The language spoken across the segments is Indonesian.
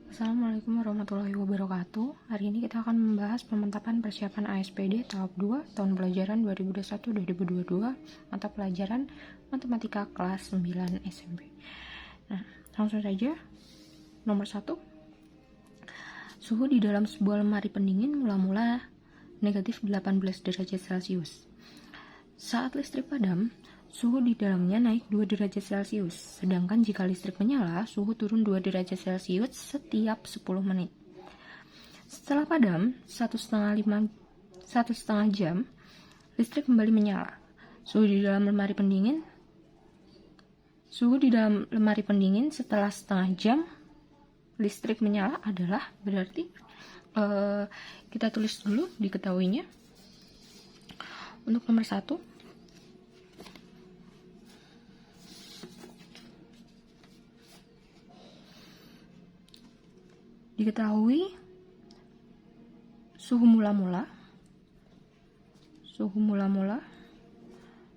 Assalamualaikum warahmatullahi wabarakatuh. Hari ini kita akan membahas pemantapan persiapan ASPD tahap 2 tahun pelajaran 2021-2022 mata pelajaran Matematika kelas 9 SMP. Nah, langsung saja. Nomor 1. Suhu di dalam sebuah lemari pendingin mula-mula negatif 18 derajat Celcius. Saat listrik padam, suhu di dalamnya naik 2 derajat Celcius, sedangkan jika listrik menyala, suhu turun 2 derajat Celcius setiap 10 menit. Setelah padam, 1,5 jam, listrik kembali menyala. Suhu di dalam lemari pendingin setelah setengah jam listrik menyala adalah, berarti kita tulis dulu diketahuinya. Untuk nomor 1, diketahui suhu mula-mula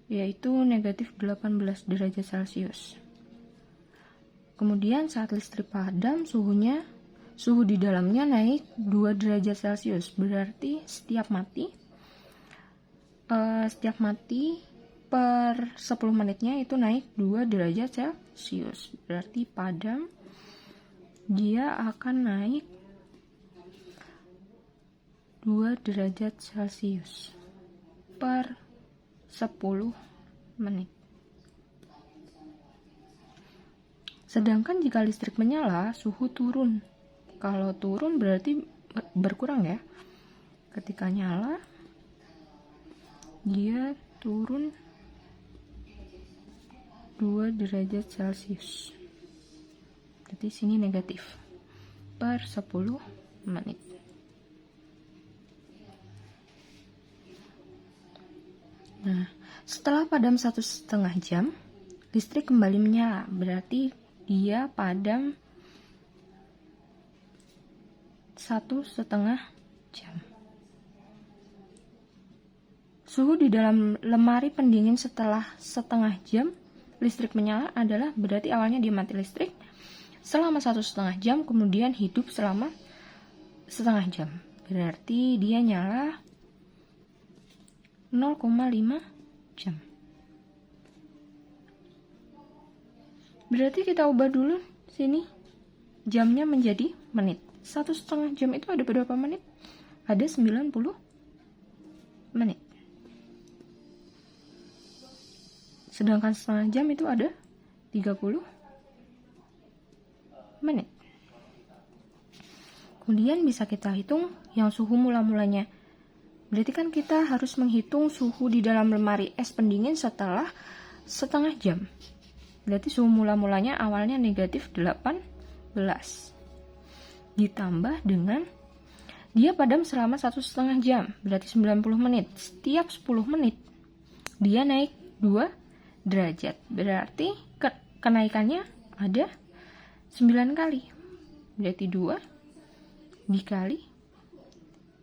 yaitu negatif 18 derajat Celcius. Kemudian saat listrik padam, suhu di dalamnya naik 2 derajat Celcius, berarti setiap mati per 10 menitnya itu naik 2 derajat Celcius, berarti padam dia akan naik 2 derajat Celcius per 10 menit. Sedangkan jika listrik menyala, suhu turun. Kalau turun berarti berkurang ya. Ketika nyala, dia turun 2 derajat Celcius. Jadi sini negatif per 10 menit. Nah, setelah padam 1,5 jam, listrik kembali menyala, berarti dia padam 1,5 jam. Suhu di dalam lemari pendingin setelah setengah jam listrik menyala adalah, berarti awalnya dia mati listrik selama 1,5 jam, kemudian hidup selama setengah jam, berarti dia nyala 0,5 jam. Berarti kita ubah dulu sini jamnya menjadi menit. 1,5 jam itu ada berapa menit? Ada 90 menit. Sedangkan setengah jam itu ada 30 menit. Kemudian bisa kita hitung yang suhu mula-mulanya. Berarti kan kita harus menghitung suhu di dalam lemari es pendingin setelah setengah jam. Berarti suhu mula-mulanya awalnya negatif 18. Ditambah dengan dia padam selama 1,5 jam, berarti 90 menit. Setiap 10 menit dia naik 2 derajat. Berarti kenaikannya ada 9 kali. Berarti 2 dikali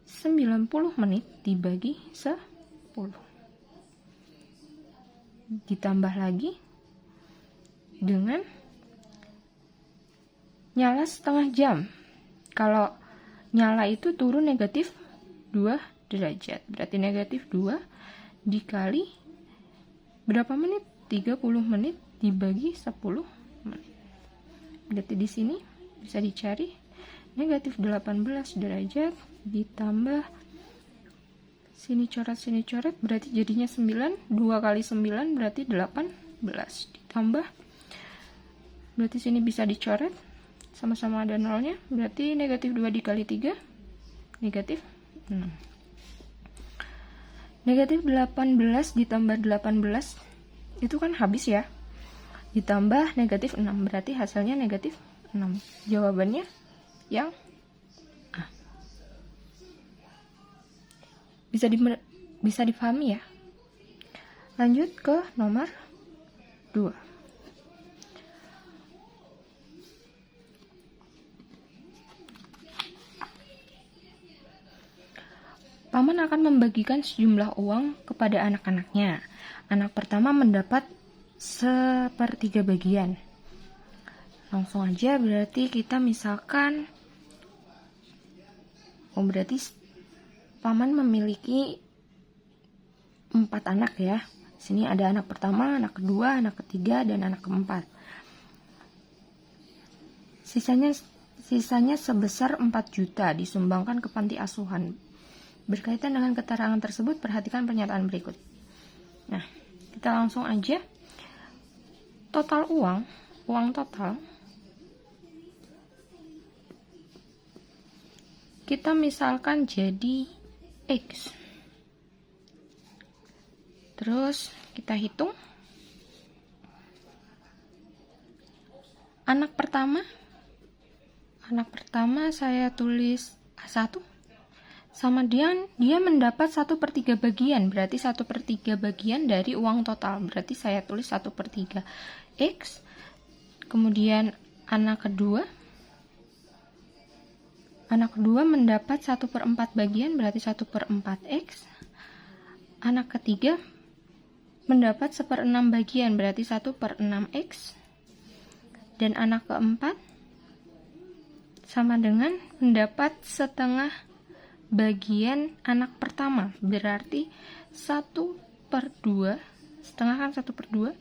90 menit dibagi 10. Ditambah lagi dengan nyala setengah jam. Kalau nyala itu turun negatif 2 derajat. Berarti negatif 2 dikali berapa menit? 30 menit dibagi 10 menit. Berarti di sini bisa dicari negatif 18 derajat ditambah sini coret, berarti jadinya 9. 2 kali 9 berarti 18. Ditambah, berarti sini bisa dicoret, sama-sama ada nolnya, berarti negatif 2 dikali 3 negatif 6. Negatif 18 ditambah 18 itu kan habis ya, ditambah negatif 6, berarti hasilnya negatif 6. Jawabannya yang A. Bisa dipahami ya. Lanjut ke nomor 2. Paman akan membagikan sejumlah uang kepada anak-anaknya. Anak pertama mendapat 1/3 bagian. Langsung aja, berarti kita misalkan Oh, berarti paman memiliki 4 anak ya. Sini ada anak pertama, anak kedua, anak ketiga, dan anak keempat. Sisanya sebesar 4 juta disumbangkan ke panti asuhan. Berkaitan dengan keterangan tersebut, perhatikan pernyataan berikut. Nah, kita langsung aja. Total uang total, kita misalkan jadi X. Terus kita hitung. Anak pertama saya tulis A1. Sama dia mendapat 1/3 bagian, berarti 1/3 bagian dari uang total, berarti saya tulis 1/3 X. Kemudian anak kedua mendapat 1/4 bagian, berarti 1/4 X. Anak ketiga mendapat 1/6 bagian, berarti 1/6 X. Dan anak keempat sama dengan mendapat setengah bagian anak pertama, berarti 1/2, setengah kan 1/2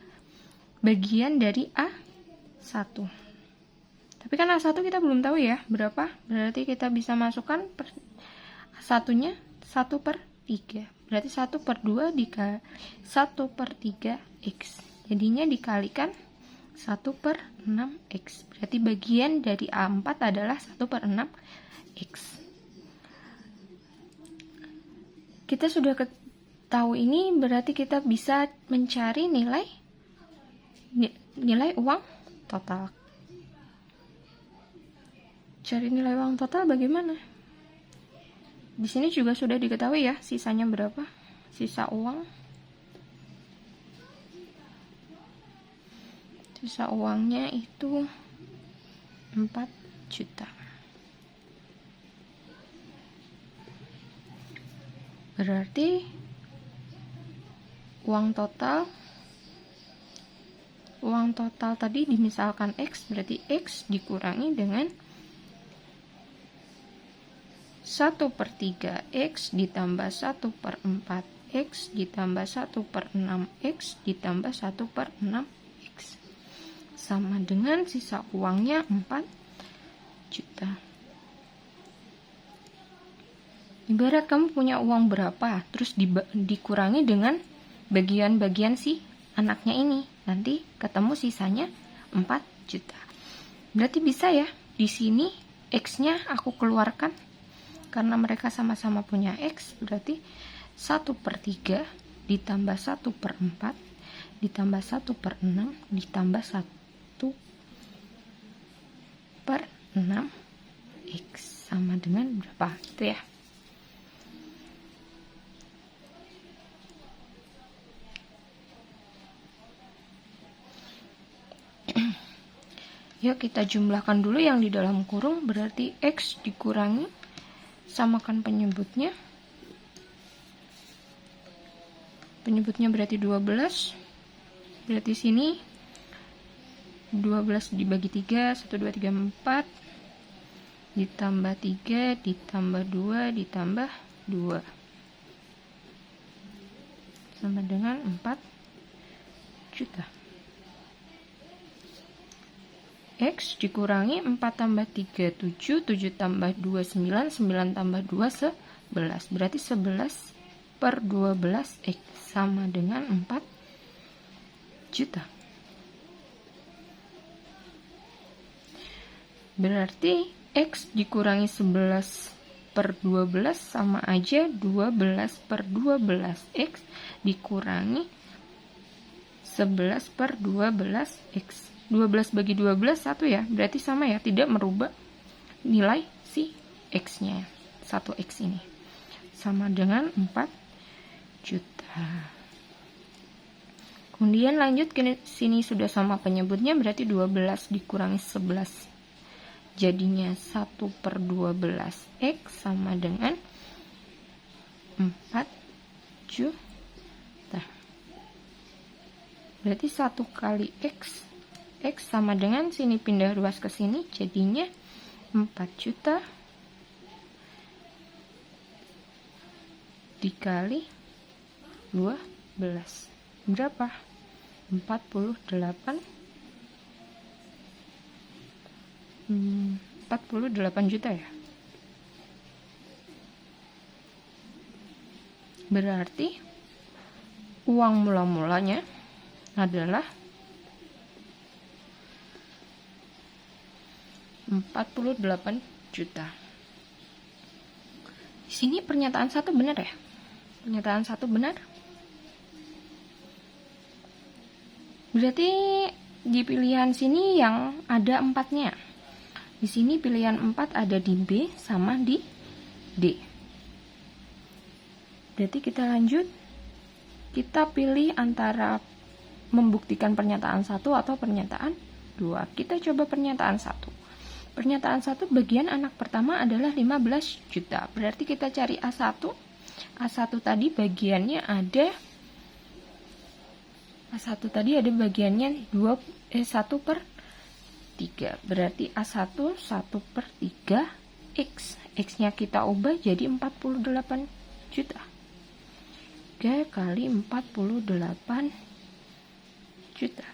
bagian dari A1. Tapi kan A1 kita belum tahu ya berapa, berarti kita bisa masukkan A1-nya 1/3, berarti 1/2 dikali 1/3 X, jadinya dikalikan 1/6 X, berarti bagian dari A4 adalah 1/6 X. Kita sudah tahu ini, berarti kita bisa mencari nilai uang total. Cari nilai uang total bagaimana? Di sini juga sudah diketahui ya sisanya berapa, sisa uang. Sisa uangnya itu 4 juta. Berarti uang total tadi dimisalkan X, berarti X dikurangi dengan 1/3 X ditambah 1/4 X ditambah 1/6 X ditambah 1/6 X sama dengan sisa uangnya 4 juta. Ibarat kamu punya uang berapa, terus dikurangi dengan bagian-bagian si anaknya ini, nanti ketemu sisanya 4 juta. Berarti bisa ya, di sini X-nya aku keluarkan, karena mereka sama-sama punya X, berarti 1/3 ditambah 1/4 ditambah 1/6 ditambah 1/6 X sama dengan berapa, itu ya. Yuk kita jumlahkan dulu yang di dalam kurung, berarti X dikurangi, samakan penyebutnya. Penyebutnya berarti 12. Berarti sini 12 dibagi 3, 1, 2, 3, 4. Ditambah 3, ditambah 2, ditambah 2. Sama dengan 4 juta. X dikurangi 4 tambah 3, 7, 7 tambah 2, 9, 9 tambah 2, 11. Berarti 11/12 X sama dengan 4 juta. Berarti X dikurangi 11/12 sama aja 12/12 X dikurangi 11/12 X. 12 bagi 12 1 ya, berarti sama ya, tidak merubah nilai si X-nya, 1X ini sama dengan 4 juta. Kemudian lanjut ke sini sudah sama penyebutnya, berarti 12 dikurangi 11 jadinya 1/12 X sama dengan 4 juta. Berarti 1 kali X sama dengan, sini pindah ruas ke sini, jadinya 4 juta dikali 12 berapa? 48 juta ya. Berarti uang mula-mulanya adalah 48 juta. Di sini pernyataan satu benar ya? Pernyataan satu benar. Berarti di pilihan sini yang ada 4-nya. Di sini pilihan 4 ada di B sama di D. Berarti kita lanjut. Kita pilih antara membuktikan pernyataan 1 atau pernyataan 2. Kita coba pernyataan 1. Pernyataan 1 bagian anak pertama adalah 15 juta. Berarti kita cari A1. A1 tadi bagiannya ada bagiannya 1/3. Berarti A1 1/3 X. X-nya kita ubah jadi 48 juta. 3 kali 48 juta.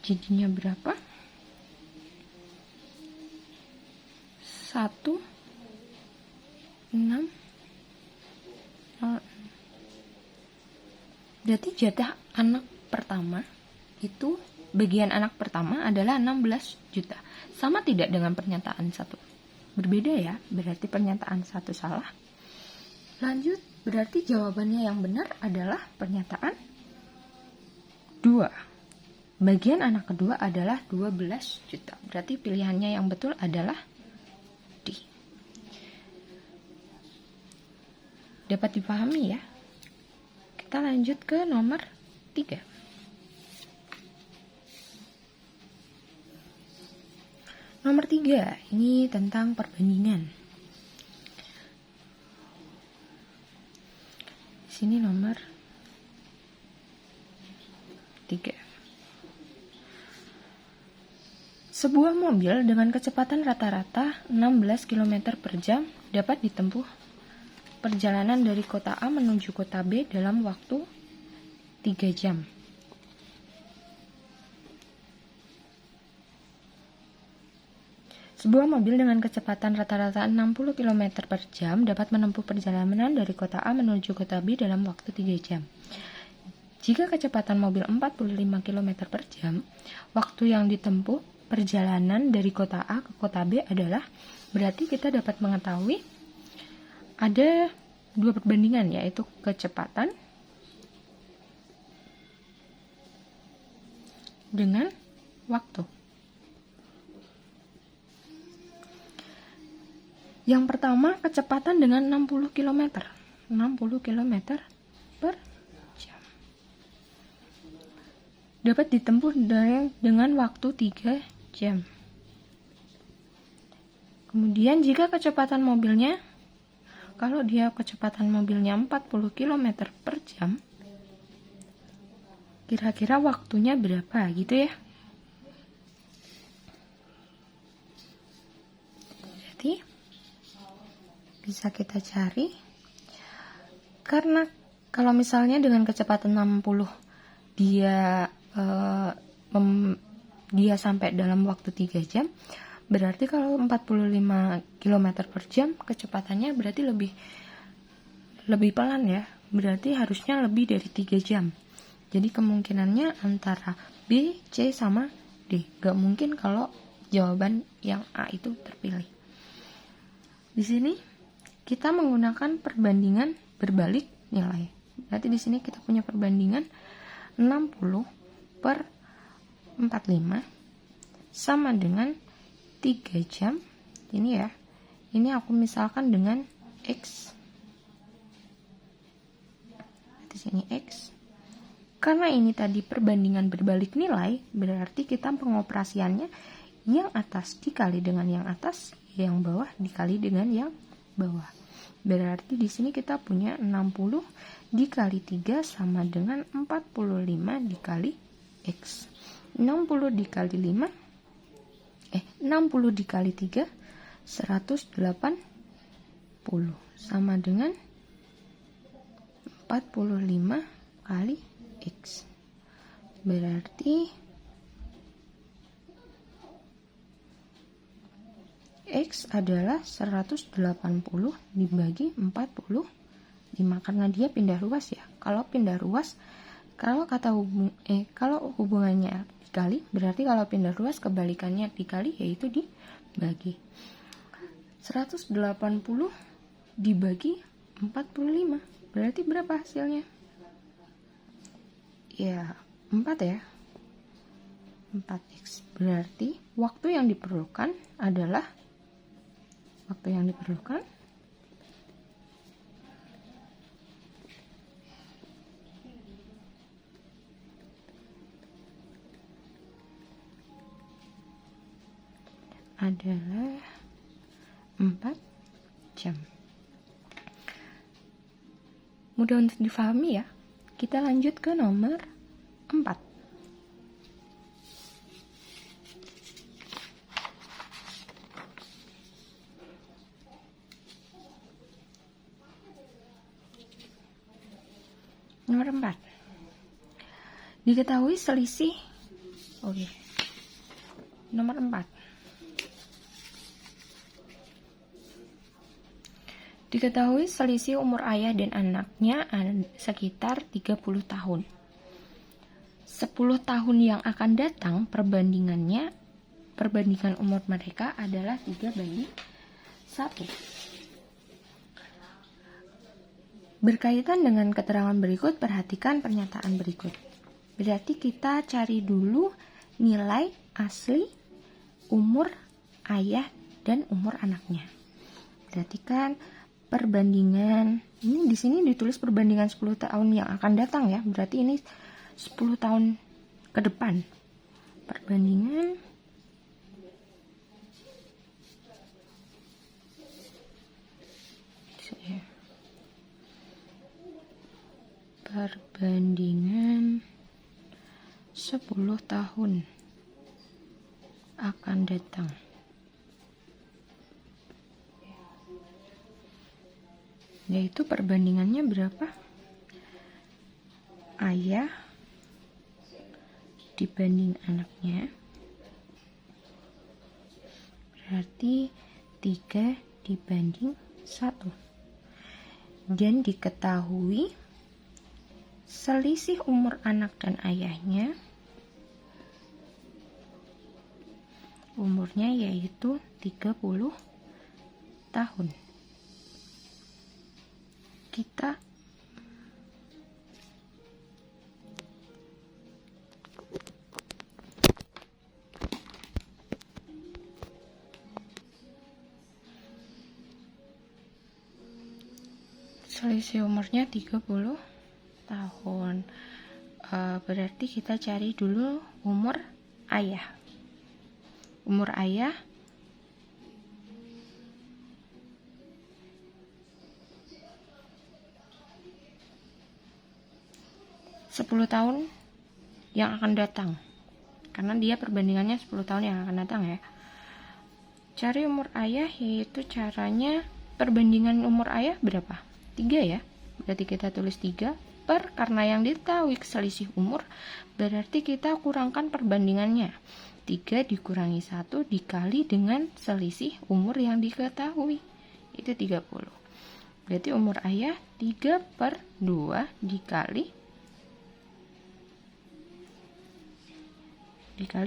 Jadinya berapa? 1,6. Berarti jatah anak pertama itu, bagian anak pertama adalah 16 juta. Sama tidak dengan pernyataan 1? Berbeda ya, berarti pernyataan 1 salah. Lanjut, berarti jawabannya yang benar adalah pernyataan 2. Bagian anak kedua adalah 12 juta. Berarti pilihannya yang betul adalah D. Dapat dipahami ya? Kita lanjut ke nomor 3. Nomor 3, ini tentang perbandingan. Di sini nomor 3. Sebuah mobil dengan kecepatan rata-rata 16 km per jam dapat ditempuh perjalanan dari kota A menuju kota B dalam waktu 3 jam. Sebuah mobil dengan kecepatan rata-rata 60 km per jam dapat menempuh perjalanan dari kota A menuju kota B dalam waktu 3 jam. Jika kecepatan mobil 45 km per jam, waktu yang ditempuh perjalanan dari kota A ke kota B adalah, berarti kita dapat mengetahui ada 2 perbandingan, yaitu kecepatan dengan waktu. Yang pertama, kecepatan dengan 60 km. 60 km per jam. Dapat ditempuh dengan waktu 3 jam. Kemudian jika kecepatan mobilnya, kalau dia kecepatan mobilnya 40 km per jam, kira-kira waktunya berapa gitu ya? Jadi bisa kita cari, karena kalau misalnya dengan kecepatan 60 dia sampai dalam waktu 3 jam, berarti kalau 45 km per jam kecepatannya berarti lebih pelan ya, berarti harusnya lebih dari 3 jam. Jadi kemungkinannya antara B, C, sama D. Gak mungkin kalau jawaban yang A itu terpilih. Di sini kita menggunakan perbandingan berbalik nilai. Berarti di sini kita punya perbandingan 60 per 45 sama dengan 3 jam. Ini ya. Ini aku misalkan dengan X. Di sini X. Karena ini tadi perbandingan berbalik nilai, berarti kita pengoperasiannya yang atas dikali dengan yang atas, yang bawah dikali dengan yang bawah. Berarti di sini kita punya 60 dikali 3 sama dengan 45 dikali X. 60 dikali 3 180 sama dengan 45 kali X. Berarti X adalah 180 dibagi 45 karena dia pindah ruas ya. Kalau pindah ruas, kalau hubungannya dikali, berarti kalau pindah ruas kebalikannya dikali, yaitu dibagi. 180 dibagi 45 berarti berapa hasilnya? Ya 4 ya, 4x. Berarti waktu yang diperlukan adalah adalah 4 jam. Mudah untuk difahami ya. Kita lanjut ke nomor 4. Nomor 4. Diketahui selisih Nomor 4. Diketahui selisih umur ayah dan anaknya sekitar 30 tahun. 10 tahun yang akan datang perbandingan umur mereka adalah 3:1. Berkaitan dengan keterangan berikut, perhatikan pernyataan berikut. Berarti kita cari dulu nilai asli umur ayah dan umur anaknya. Perhatikan perbandingan, ini di sini ditulis perbandingan 10 tahun yang akan datang ya, berarti ini 10 tahun ke depan. Perbandingan perbandingan 10 tahun akan datang. Yaitu perbandingannya berapa? Ayah dibanding anaknya. Berarti 3:1. Dan diketahui selisih umur anak dan ayahnya, umurnya yaitu 30 tahun. Kita selisih umurnya 30 tahun. Berarti kita cari dulu umur ayah. Umur ayah sepuluh tahun yang akan datang, karena dia perbandingannya 10 tahun yang akan datang ya. Cari umur ayah, yaitu caranya perbandingan umur ayah berapa? 3 ya. Berarti kita tulis 3 per, karena yang diketahui selisih umur, berarti kita kurangkan perbandingannya. 3 dikurangi 1 dikali dengan selisih umur yang diketahui, itu 30. Berarti umur ayah 3/2 dikali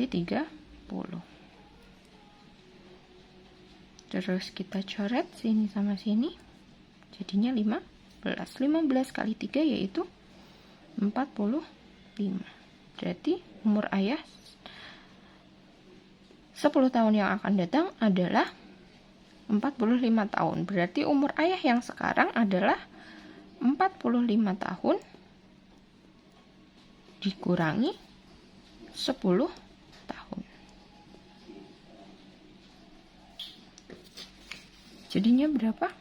30. Terus kita coret sini sama sini, jadinya 15. 15 kali 3 yaitu 45. Berarti umur ayah 10 tahun yang akan datang adalah 45 tahun. Berarti umur ayah yang sekarang adalah 45 tahun dikurangi 10 tahun. Jadinya berapa?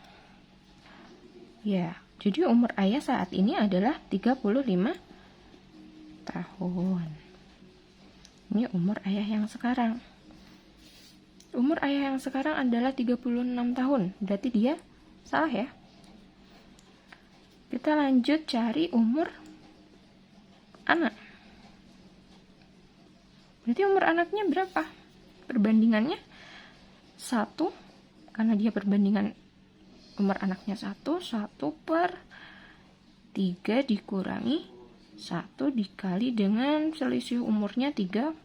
Ya, jadi umur ayah saat ini adalah 35 tahun. Ini umur ayah yang sekarang. Umur ayah yang sekarang adalah 36 tahun. Berarti dia salah ya. Kita lanjut cari umur anak. Berarti umur anaknya berapa? Perbandingannya 1, karena dia perbandingan umur anaknya 1 per 3 dikurangi 1 dikali dengan selisih umurnya 30.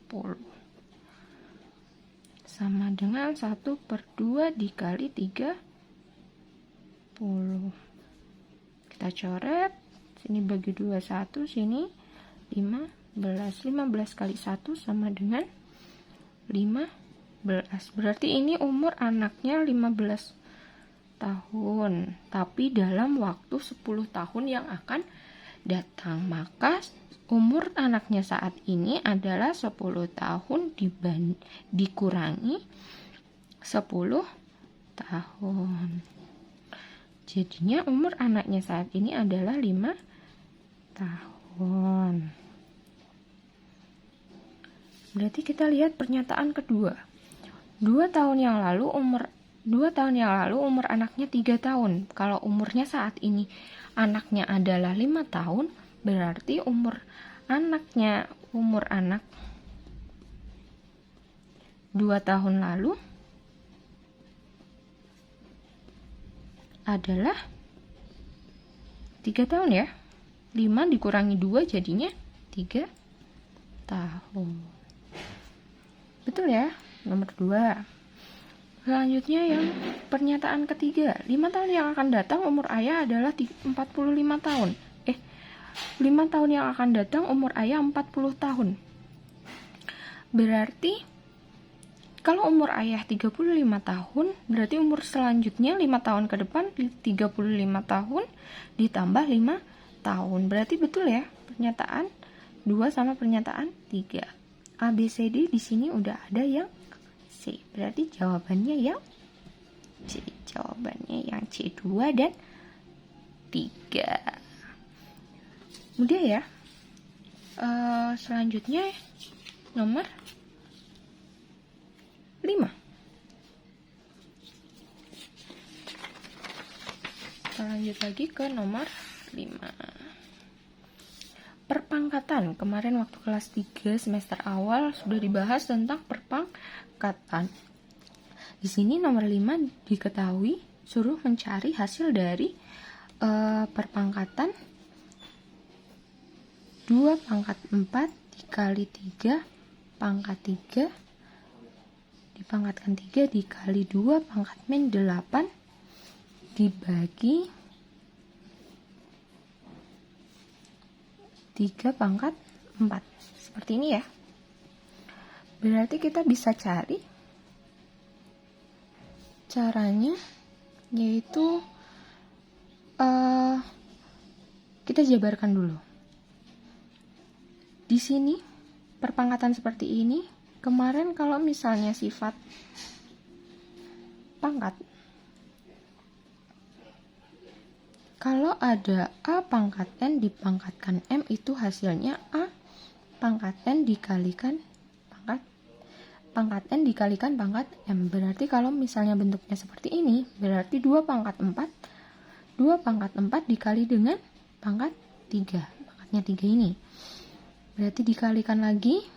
Sama dengan 1 per 2 dikali 30. Kita coret, sini bagi 2 1, sini 15 kali 1 sama dengan 15. Berarti ini umur anaknya 15 tahun, tapi dalam waktu 10 tahun yang akan datang. Maka umur anaknya saat ini adalah 10 tahun dikurangi 10 tahun. Jadinya umur anaknya saat ini adalah 5 tahun. Berarti kita lihat pernyataan kedua. 2 tahun yang lalu umur anaknya 3 tahun. Kalau umurnya saat ini anaknya adalah 5 tahun, berarti umur anak 2 tahun lalu adalah 3 tahun ya. 5 dikurangi 2 jadinya 3 tahun. Betul ya? Nomor 2. Selanjutnya yang pernyataan ketiga. 5 tahun yang akan datang umur ayah adalah 45 tahun. 5 tahun yang akan datang umur ayah 40 tahun. Berarti kalau umur ayah 35 tahun, berarti umur selanjutnya 5 tahun ke depan 35 tahun ditambah 5 tahun. Berarti betul ya pernyataan 2 sama pernyataan 3. A, B, C, D di sini udah ada yang C. Berarti jawabannya yang C. Jawabannya yang C, 2 dan 3. Mudah ya. Selanjutnya nomor 5. Kita lanjut lagi ke nomor 5. Perpangkatan. Kemarin waktu kelas 3 semester awal sudah dibahas tentang perpangkatan. Di sini nomor 5 diketahui suruh mencari hasil dari perpangkatan 2 pangkat 4 dikali 3 pangkat 3 dipangkatkan 3 dikali 2 pangkat min 8 dibagi 3 pangkat 4. Seperti ini ya. Berarti kita bisa cari caranya, yaitu kita jabarkan dulu. Di sini perpangkatan seperti ini. Kemarin kalau misalnya sifat pangkat, kalau ada A pangkat N dipangkatkan M, itu hasilnya A pangkat N dikalikan pangkat N dikalikan pangkat M. Berarti kalau misalnya bentuknya seperti ini, berarti 2 pangkat 4 dikali dengan pangkat 3. Pangkatnya 3 ini. Berarti dikalikan lagi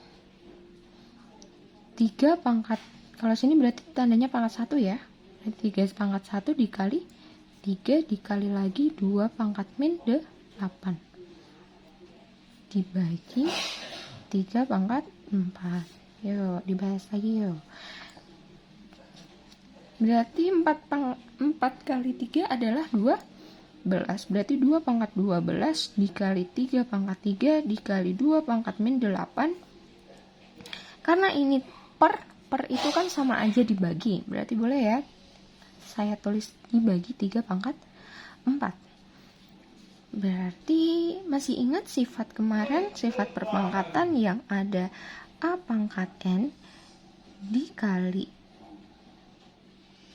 3 pangkat, kalau sini berarti tandanya pangkat 1 ya. Berarti 3 pangkat 1 dikali 3 dikali lagi 2 pangkat min 8 dibagi 3 pangkat 4. Yuk dibahas lagi yuk. Berarti 4 kali 3 adalah 12. Berarti 2 pangkat 12 dikali 3 pangkat 3 dikali 2 pangkat min 8. Karena ini per itu kan sama aja dibagi. Berarti boleh ya saya tulis dibagi 3 pangkat 4. Berarti masih ingat sifat kemarin, sifat perpangkatan yang ada A pangkat N dikali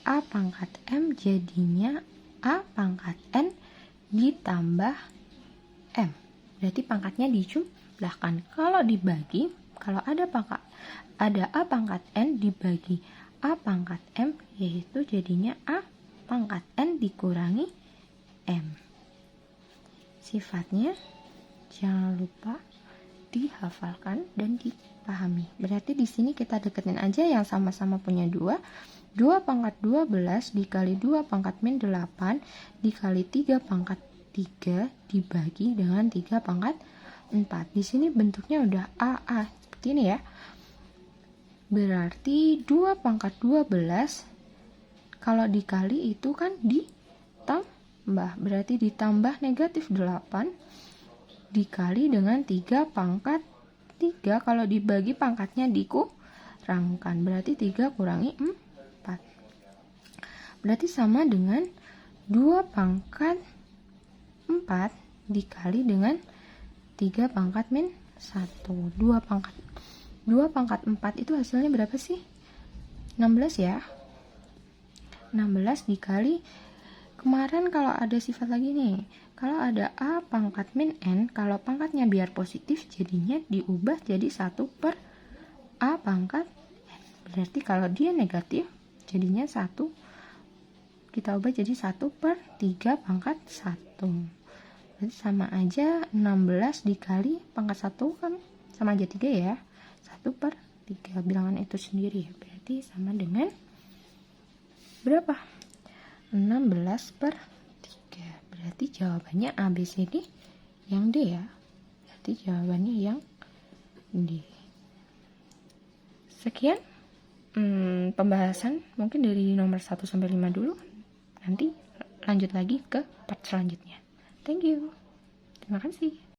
A pangkat M, jadinya A pangkat N ditambah M. Berarti pangkatnya dijumlahkan. Kalau dibagi, kalau ada A pangkat N dibagi A pangkat M, yaitu jadinya A pangkat N dikurangi M. Sifatnya jangan lupa dihafalkan dan dipahami. Berarti di sini kita deketin aja yang sama-sama punya 2. 2 pangkat 12 dikali 2 pangkat min 8 dikali 3 pangkat 3 dibagi dengan 3 pangkat 4. Di sini bentuknya udah AA seperti ini ya. Berarti 2 pangkat 12 kalau dikali itu kan ditambah. Berarti ditambah negatif 8 dikali dengan 3 pangkat 3. Kalau dibagi pangkatnya dikurangkan. Berarti 3 kurangi 4. Berarti sama dengan 2 pangkat 4 dikali dengan 3 pangkat min 1. 2 pangkat 4 itu hasilnya berapa sih? 16 ya. 16 dikali, kemarin kalau ada sifat lagi nih, kalau ada A pangkat min N, kalau pangkatnya biar positif jadinya diubah jadi 1 per A pangkat N. Berarti kalau dia negatif jadinya 1, kita ubah jadi 1 per 3 pangkat 1. Berarti sama aja 16 dikali pangkat 1 kan sama aja 3 ya. 1 per 3 bilangan itu sendiri. Berarti sama dengan berapa? 16 per 3. Berarti jawabannya A, B, C, D yang D ya. Berarti jawabannya yang D. Sekian pembahasan mungkin dari nomor 1 sampai 5 dulu. Nanti lanjut lagi ke part selanjutnya. Thank you. Terima kasih.